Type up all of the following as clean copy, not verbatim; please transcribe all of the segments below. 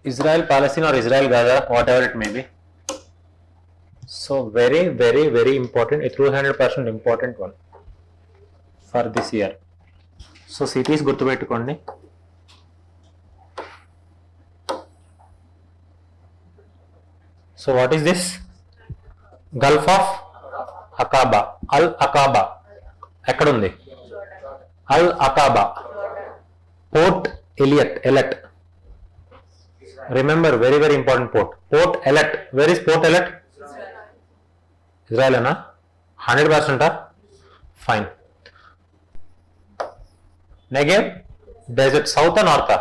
Israel, Palestine, or Israel, Gaza, whatever it may be. So very, very, very important. A 200% important one for this year. So cities గుర్తుపెట్టుకోండి. So what is this? Gulf of Aqaba. Al Aqaba. ఎక్కడ ఉంది? Al Aqaba. Port Elliot. Remember, very, very important port. Port Elliot. Where is Port Elliot? Israel, na? 100%? Fine. Negev, desert, south or north?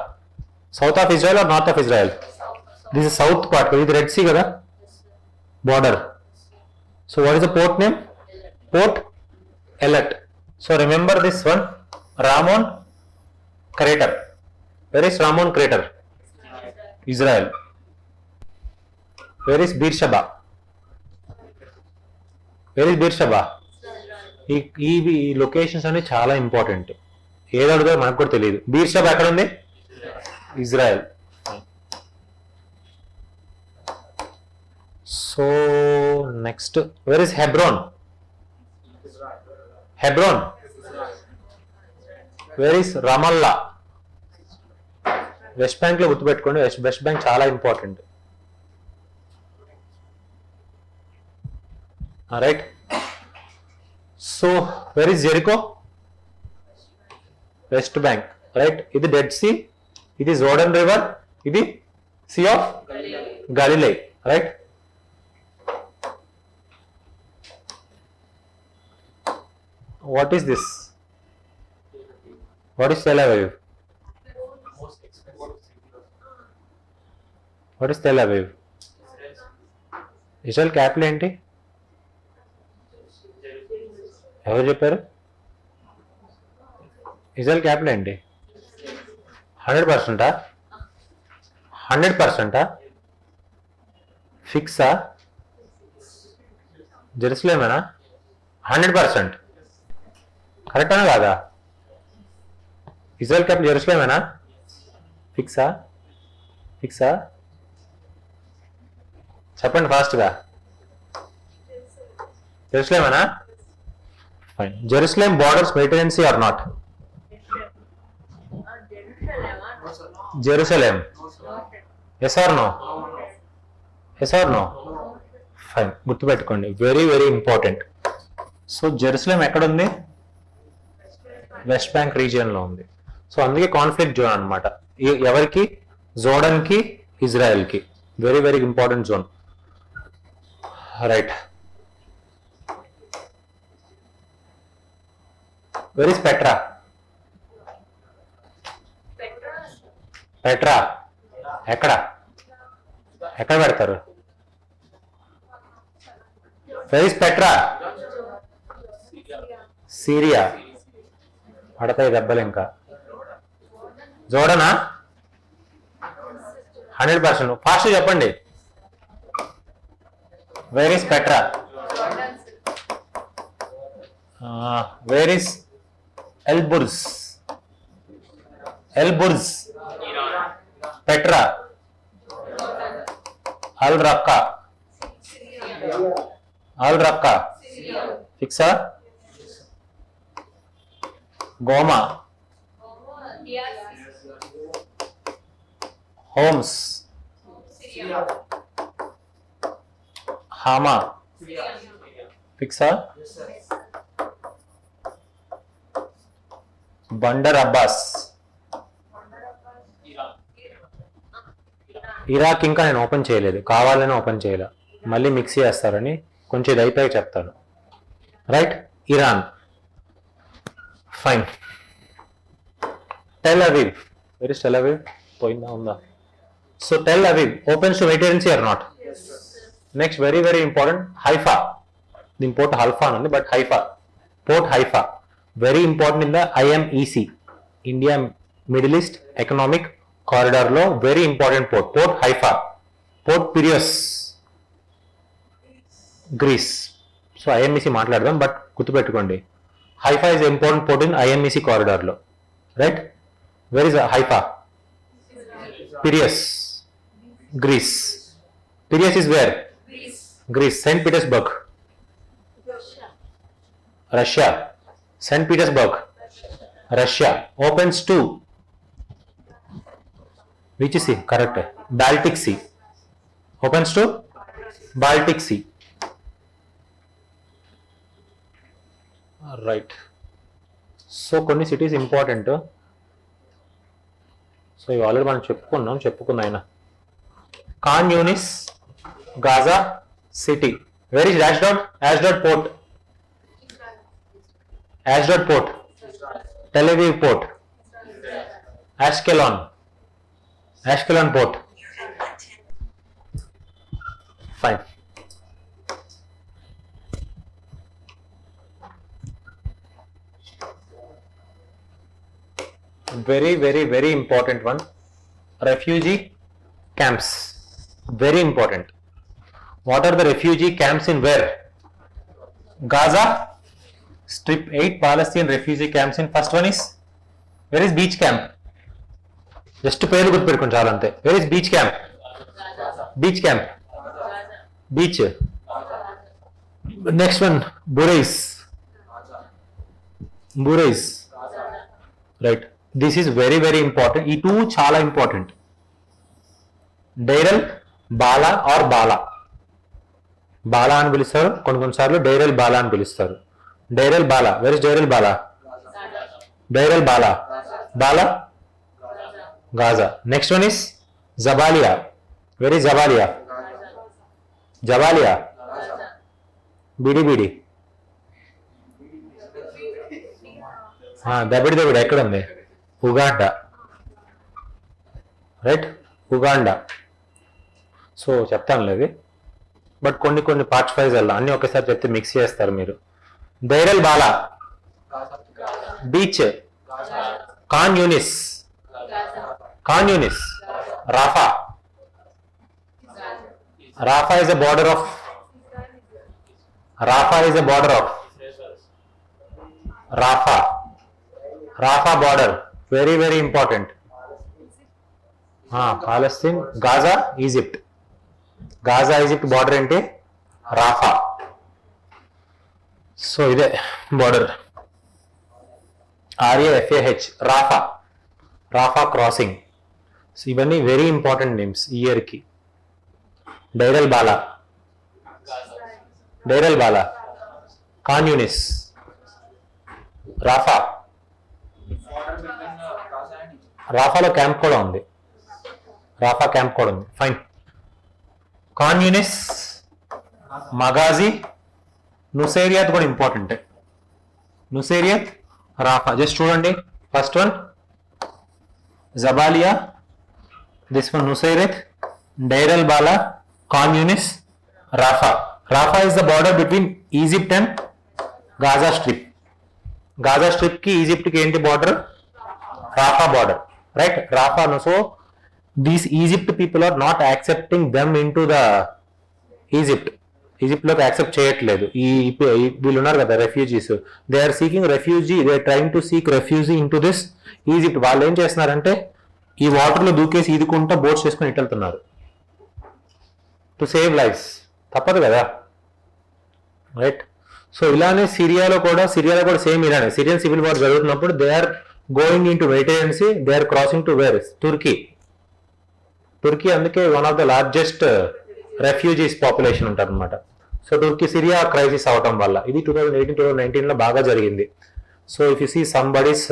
South of Israel or north of Israel? This is south part. This is Red Sea, kada? Border. So what is the port name? Port Elliot. So remember this one, Ramon crater. Where is Ramon crater? Israel. Where is Beersheba? Where is Beersheba? ఈ locations అన్ని చాలా important. ఏది అడుగుతారో మనకు కూడా తెలియదు. Beersheba ఎక్కడ ఉంది? Israel. So next, where is Hebron? Hebron. Where is Ramallah? West Bank లో గుర్తుపెట్టుకోండి, వెస్ట్ బ్యాంక్ చాలా important. Right. So where is Jericho? West Bank. Right. ఇది డెడ్ సీ, ఇది జోర్డన్ రివర్, ఇది Sea of Galilee. Right. What is this? What is Tel Aviv? What is Tel Aviv? Israel capital ఏంటి? ఎవరు చెప్పారు? Israel capital ఏంటి? 100%? 100%? ఫిక్సా? జెరూసలేమేనా? 100%? కరెక్టా కాదా? Israel capital జెరూసలేమేనా? ఫిక్సా? చెప్పండి ఫాస్ట్గా. జెరూసలేమేనా? Fine. Jerusalem borders Mediterranean sea or not? Jerusalem. Yes or no? Fine. గుర్తుపెట్టుకోండి, very very important. So Jerusalem ఎక్కడ ఉంది? వెస్ట్ బ్యాంక్ రీజియన్ లో ఉంది. సో అందుకే కాన్ఫ్లిక్ట్ జోన్ అనమాట. ఎవరికి? జోర్డన్ కి, ఇజ్రాయెల్ కి. Very very important zone. Right. Where is Petra? ఎక్కడ పెడతారు? Where is Petra? సిరియా. పడతాయి దెబ్బలు ఇంకా. జోర్డనా? 100%. ఫాస్ట్ చెప్పండి. Where is Petra? Where is Elburz? Petra. Al Raqqa. ఫిక్సా? గోమా. హోమ్స్. హామా. ఫిక్సా? Bandar Abbas. ఇరాక్ ఇంకా నేను ఓపెన్ చేయలేదు, కావాలని ఓపెన్ చేయలే, మళ్ళీ మిక్స్ చేస్తారని కొంచెం ఇది అయిపోయి చెప్తాను. Right. Iran. Fine. Tel Aviv. Where is Tel Aviv? పోయిందా? ఉందా? So Tel Aviv opens to Mediterranean sea or not? Next very very important, Haifa. దీని పోర్ట్ హల్ఫా అని ఉంది, but Haifa. Port Haifa very important in the IMEC, India Middle East economic corridor లో very important port. Port Haifa. Port Piraeus, Greece. So IMEC మాట్లాడదాం, but గుర్తుపెట్టుకోండి, Haifa is important port in IMEC corridor లో. Right. Where is Haifa? Piraeus. Greece. Piraeus is where? Greece. St. Petersburg. Russia. St. Petersburg. Russia. Opens to which sea? Correct. Baltic Sea. Opens to Baltic Sea. Right. So కొన్ని cities important. So ఇవి already మనం చెప్పుకున్నాం ఆయన. Khan Younis, Gaza city. Where is Ashdod port. Ashdod port. Tel Aviv port. Ashkelon port. Fine. Very important one. Refugee camps. Very important. What are the refugee camps in where? Gaza Strip 8 Palestinian refugee camps in. First one is, where is beach camp? Just పేరు గుర్తుపెట్టుకోండి చాలా అంతే. Where is beach camp? Beach camp. Beach. Next one, Burais. Right. This is very important. ఈ two చాలా important. Deir al Balah or Balah అని పిలుస్తారు, కొన్నిసార్లు Deir al Balah అని పిలుస్తారు. Deir al Balah. Where is Deir al Balah? Balah Gaza. Next one is Jabalia. Where is Jabalia బిడి దబిడి ఎక్కడ ఉంది? ఉగాండా. Right, Uganda. సో చెప్తాను లేదు, బట్ కొన్ని పార్ట్స్ వైజ్ అలా అన్ని ఒకేసారి చెప్తే మిక్స్ చేస్తారు మీరు. Deir al Balah beach. Khan Younis Rafah is a border of Rafah border. Very important. Palestine. Gaza Egypt border ఏంటి? రాఫా. సో ఇదే border. RAFAH Rafah crossing. So ఇవన్నీ వెరీ ఇంపార్టెంట్ నేమ్స్ ఈ ఇయర్ కి. డైరల్ బాలా, ఖాన్ యూనిస్, రాఫాలో camp కూడా ఉంది. Fine. Khan Younis, Maghazi, Nuseirat కూడా important. Rafah. Just చూడండి. First one Jabalia, this one Nuseirat, Deir al Balah, Khan Younis, Rafah. Rafah is the border between Egypt and Gaza Strip. Gaza Strip కి Egypt కి ఏంటి border? Rafah border. Right, Rafah. So these Egypt people are not accepting them into the Egypt లోకి accept చేయట్లేదు. వీళ్ళు ఉన్నారు కదా refugees, they are seeking refugee, they are trying to seek refugee into this Egypt. వాళ్ళు ఏం చేస్తున్నారంటే ఈ water లో దూకేసి ఈదుకుంటా బోట్స్ చేసుకుని ఇటు వెళ్తున్నారు టు సేవ్ లైఫ్స్. తప్పదు కదా. రైట్. సో ఇలానే సిరియాలో కూడా సేమ్ ఇలానే సిరియన్ సివిల్ వార్ జరుగుతున్నప్పుడు they are going in to Mediterranean sea, they are crossing to where? Turkey. అందుకే one of the largest refugees population ఉంటారు అనమాట. సో సిరియా క్రైసిస్ అవటం వల్ల ఇది 2018-2019 లో బాగా జరిగింది. So if you see somebody's,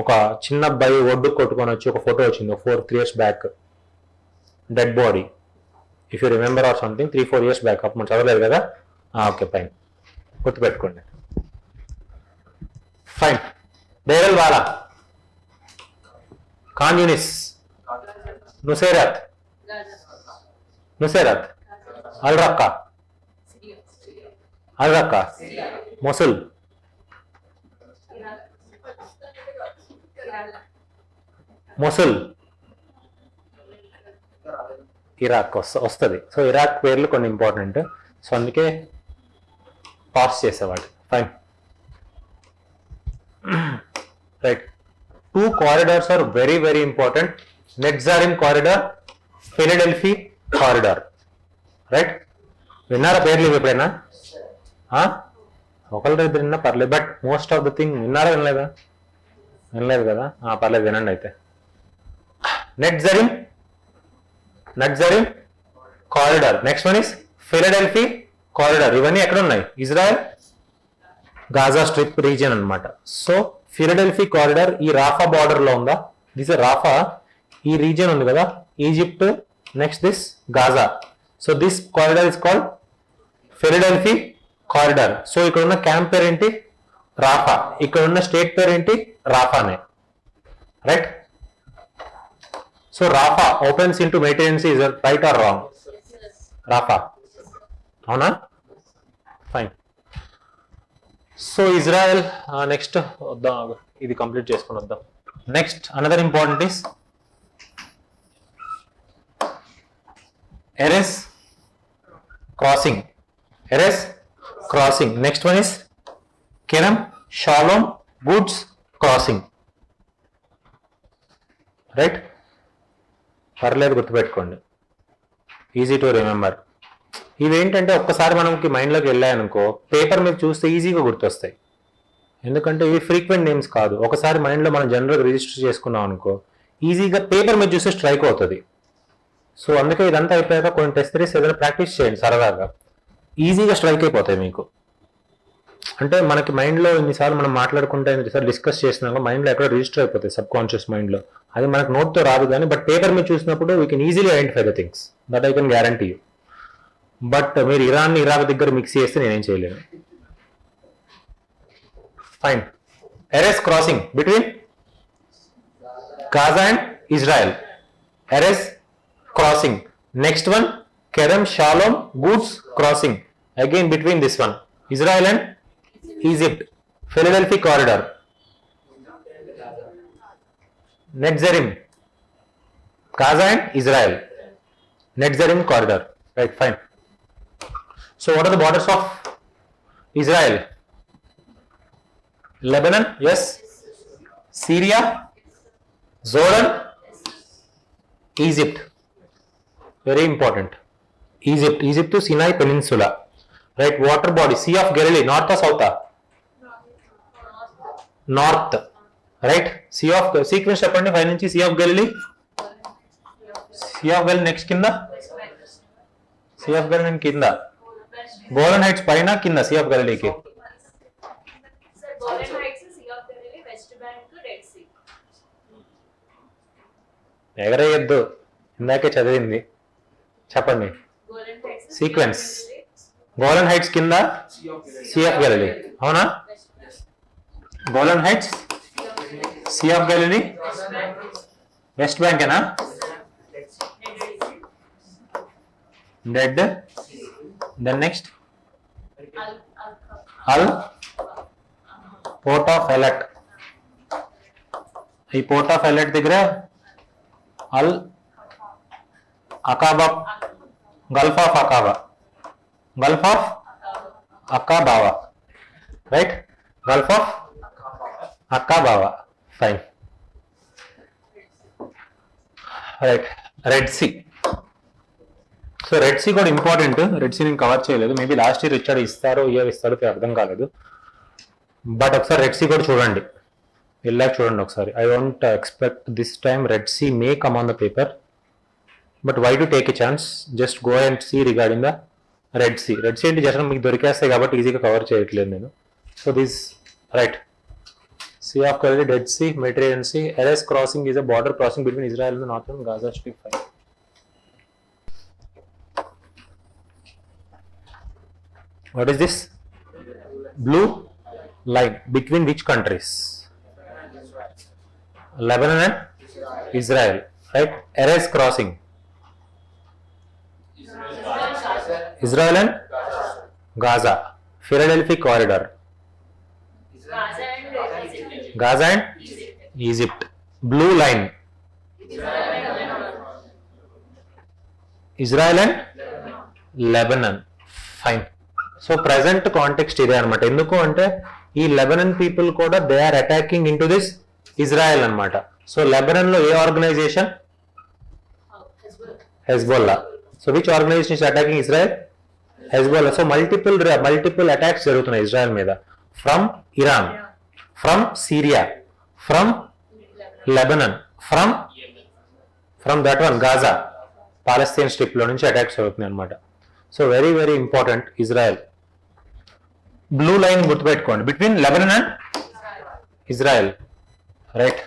ఒక చిన్న అబ్బాయి ఒడ్డు కొట్టుకొని వచ్చి ఒక ఫోటో వచ్చింది 4 years back, dead body. If you remember or something 3-4 years back. అప్పుడు మనం చదవలేదు కదా. ఓకే, ఫైన్, గుర్తుపెట్టుకోండి. Fine. Deir al Balah, Khan Younis, Nuseirat, Al Raqqa, Mosul, Iraq వస్తుంది. సో ఇరాక్ పేర్లు కొన్ని ఇంపార్టెంట్, సో అందుకే పాస్ చేసేవాడు. Fine. Right. 2 corridors are very important. Netzarim corridor, Philadelphi corridor. Right, విన్నారా పేర్లు ఎప్పుడైనా? ఒకళ్ళు ఇద్దరు విన్నా పర్లేదు, but most of the thing విన్నారా వినలేదా? వినలేదు కదా, పర్లేదు వినండి అయితే. Netzarim corridor. Next one is Philadelphi corridor. ఇవన్నీ ఎక్కడ ఉన్నాయి? ఇజ్రాయెల్ గాజా స్ట్రిప్ రీజియన్ అన్నమాట. సో ఫిలడెల్ఫీ కారిడార్ ఈ రాఫా బార్డర్ లో ఉందా? దిస్ రాఫా, ఈ రీజియన్ ఉంది కదా, Egypt, next this Gaza. So this corridor is called Philadelphi corridor. So ఇక్కడ ఉన్న క్యాంప్ పేరు ఏంటి? రాఫా. ఇక్కడ ఉన్న స్టేట్ పేరు ఏంటి? రాఫానే. Right. So Rafah opens into Mediterranean sea. Is right or wrong? Rafah అవునా? ఫైన్. సో ఇజ్రాయెల్ నెక్స్ట్ వద్దాం, ఇది కంప్లీట్ చేసుకుని వద్దాం. Next another important is Erez crossing. Erez crossing. Next one is Kerem Shalom goods crossing. Right, పర్లేదు గుర్తుపెట్టుకోండి, easy to remember. ఇవేంటంటే ఒక్కసారి మనకి మైండ్లోకి వెళ్ళాయనుకో పేపర్ మీద చూస్తే ఈజీగా గుర్తొస్తాయి. ఎందుకంటే ఇవి ఫ్రీక్వెంట్ నేమ్స్ కాదు. ఒకసారి మైండ్లో మనం జనరల్గా రిజిస్టర్ చేసుకున్నాం అనుకో ఈజీగా పేపర్ మీద చూస్తే స్ట్రైక్ అవుతుంది. సో అందుకే ఇదంతా అయిపోయాక కొన్ని టెస్ట్ సిరీస్ ఏదైనా ప్రాక్టీస్ చేయండి సరదాగా, ఈజీగా స్ట్రైక్ అయిపోతాయి మీకు. అంటే మనకి మైండ్లో ఇన్నిసార్లు మనం మాట్లాడుకుంటే ఎన్నిసార్లు డిస్కస్ చేసినాక మైండ్లో ఎక్కడో రిజిస్టర్ అయిపోతాయి సబ్ కాన్షియస్ మైండ్లో. అది మనకు నోట్తో రాదు కానీ బట్ పేపర్ మీద చూసినప్పుడు we can easily identify the things. That I can guarantee you. But మీరు ఇరాక్ దగ్గర మిక్స్ చేస్తే నేనేం చేయలేను. Fine. Erez crossing between Gaza and Israel. Erez crossing. Next one Kerem Shalom goods crossing. Again between this one Israel and Egypt. Philadelphi corridor. Netzarim Gaza and Israel. Netzarim corridor. Right, fine. So what are the borders of Israel? Lebanon, yes. Syria, Jordan, Egypt. Very important. Egypt to Sinai Peninsula. Right, water body. Sea of Galilee, north or south? North. Right, Sea of sequence చెప్పండి 5 నుంచి. Sea of Galilee. Sea of Galilee next కింద. Sea of Galilee కింద. Golan Heights పైన కింద sea of గలిలీకి. ఎగరేయద్దు, ఇందాకే చదివింది చెప్పండి. సీక్వెన్స్ గోలన్ హైట్స్ కింద సీ ఆఫ్ గలిలీ. అవునా? Golan Heights sea of Galilee West బ్యాంకేనా? Dead. Then next al port of Eilat. ఈ పోర్ట్ ఆఫ్ ఎలట్ దగ్గర al Aqaba, gulf of Aqaba, gulf of అకాబావా. రైట్, గల్ఫ్ ఆఫ్ అకాబావా. Fine. Right, red sea. So red sea కూడా important. Red sea నేను cover చేయలేదు, maybe last year ఇచ్చాడు, ఇస్తారో year ఇస్తారో అర్థం కాలేదు. బట్ ఒకసారి రెడ్ సీ కూడా చూడండి, వెళ్ళాక చూడండి ఒకసారి. I don't expect this time Red Sea may come on the paper, but why to take a chance? Just go and see regarding the Red Sea. Red Sea అంటే just మీకు దొరికేస్తాయి కాబట్టి ఈజీగా కవర్ చేయట్లేదు నేను. So this right, Sea of Galilee, Dead Sea, Mediterranean Sea. Erez crossing is a border crossing between Israel and the northern Gaza Strip. What is this? Blue line between which countries? Lebanon and Israel. Right? Erez crossing. Israel and Gaza. Philadelphia corridor. Gaza and Egypt. Blue line. Israel and Lebanon. Fine. So present context ఇదే అనమాట. ఎందుకు అంటే ఈ Lebanon people కూడా they are attacking into this Israel అనమాట. So Lebanon లో ఏ organisation? Hezbollah. So which organization is attacking Israel? Hezbollah. So multiple attacks జరుగుతున్నాయి ఇజ్రాయెల్ మీద. From Iran, from Syria, from Lebanon, from that one Gaza, Palestine strip లో నుంచి attacks జరుగుతున్నాయి అన్నమాట. So very very important Israel. Blue line గుర్తుపెట్టుకోండి between Lebanon and Israel, right?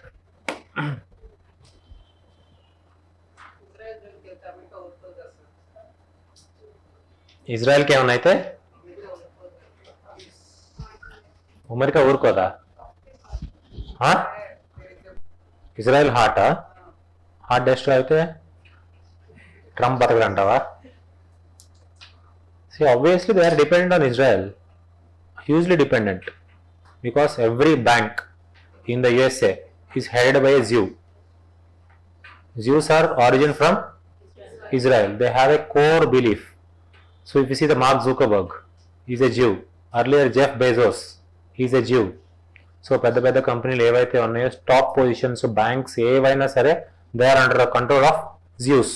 ఇజ్రాయెల్కి ఏమన్నా అయితే అమెరికా ఊరుకోదా? ఇజ్రాయెల్ హార్ట్ డెస్ట్రాయ్ అయితే ట్రంప్ బతకడంటావా? See, obviously they are dependent on Israel, hugely dependent, because every bank in the USA is headed by a Jew. Jews are origin from Israel. They have a core belief. So if you see the Mark Zuckerberg, he is a Jew. Earlier Jeff Bezos, he is a Jew. So పెద్ద కంపెనీలు ఏవైతే ఉన్నాయో top positions banks ఏవైనా సరే they are under the control of Jews.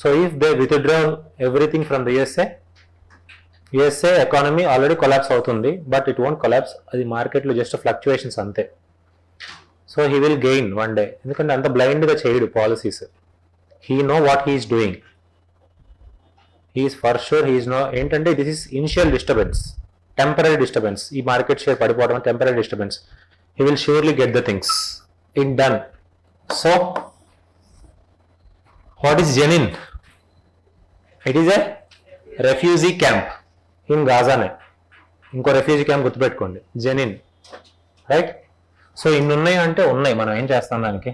So if they withdraw everything from the USA economy already collapse అవుతుంది, but it won't collapse. అది మార్కెట్లో just fluctuations అంతే. So he will gain one day, ఎందుకంటే అంత బ్లైండ్గా చేయడు policies. He know what he is doing. He is for sure he is know ఏంటంటే this is initial disturbance, temporary disturbance. ఈ మార్కెట్ షేర్ పడిపోవడం temporary disturbance. He will surely get the things it done. So what is Jenin? It is a refugee camp in గాజానే. ఇంకో refugee camp గుర్తుపెట్టుకోండి, జెనిన్, right? So ఇన్ని ఉన్నాయి అంటే ఉన్నాయి, మనం ఏం చేస్తాం దానికి?